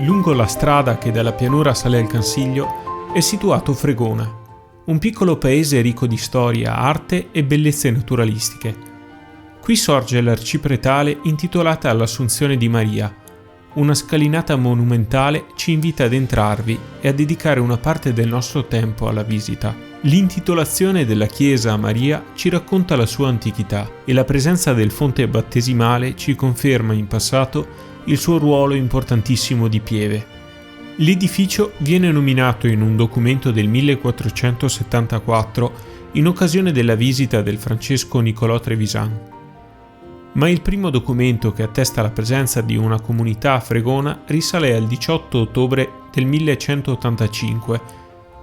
Lungo la strada che dalla pianura sale al Cansiglio è situato Fregona, un piccolo paese ricco di storia, arte e bellezze naturalistiche. Qui sorge l'arcipretale intitolata all'Assunzione di Maria. Una scalinata monumentale ci invita ad entrarvi e a dedicare una parte del nostro tempo alla visita. L'intitolazione della chiesa a Maria ci racconta la sua antichità e la presenza del fonte battesimale ci conferma in passato il suo ruolo importantissimo di pieve. L'edificio viene nominato in un documento del 1474 in occasione della visita del Francesco Nicolò Trevisan. Ma il primo documento che attesta la presenza di una comunità a Fregona risale al 18 ottobre del 1185,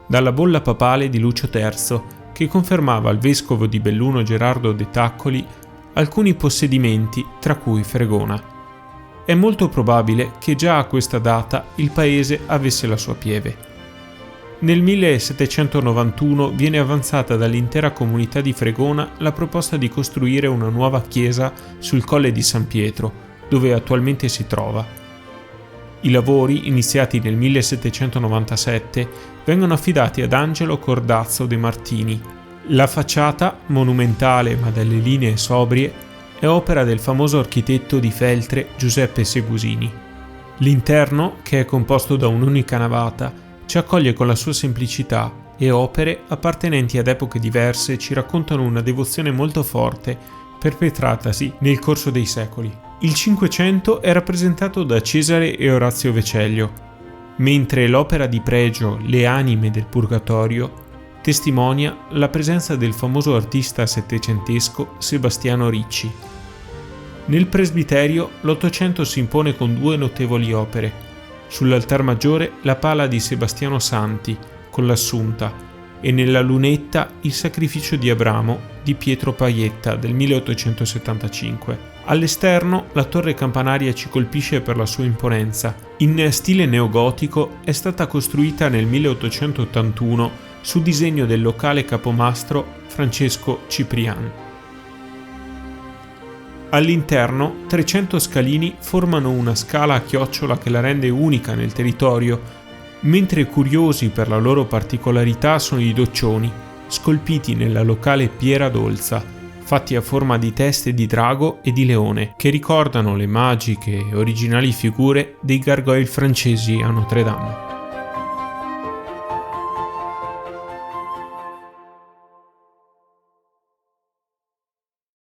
dalla bolla papale di Lucio III, che confermava al vescovo di Belluno Gerardo de Taccoli alcuni possedimenti, tra cui Fregona. È molto probabile che già a questa data il paese avesse la sua pieve. Nel 1791 viene avanzata dall'intera comunità di Fregona la proposta di costruire una nuova chiesa sul Colle di San Pietro, dove attualmente si trova. I lavori, iniziati nel 1797, vengono affidati ad Angelo Cordazzo de Martini. La facciata, monumentale ma dalle linee sobrie, è opera del famoso architetto di Feltre Giuseppe Segusini. L'interno, che è composto da un'unica navata, ci accoglie con la sua semplicità e opere appartenenti ad epoche diverse ci raccontano una devozione molto forte perpetratasi nel corso dei secoli. Il Cinquecento è rappresentato da Cesare e Orazio Vecellio, mentre l'opera di pregio Le anime del Purgatorio testimonia la presenza del famoso artista settecentesco Sebastiano Ricci. Nel presbiterio l'Ottocento si impone con due notevoli opere. Sull'altar maggiore la pala di Sebastiano Santi con l'Assunta e nella lunetta il sacrificio di Abramo di Pietro Paietta del 1875. All'esterno la torre campanaria ci colpisce per la sua imponenza. In stile neogotico è stata costruita nel 1881 su disegno del locale capomastro Francesco Ciprian. All'interno 300 scalini formano una scala a chiocciola che la rende unica nel territorio, mentre curiosi per la loro particolarità sono i doccioni, scolpiti nella locale Piera Dolza, fatti a forma di teste di drago e di leone, che ricordano le magiche e originali figure dei gargoyle francesi a Notre Dame.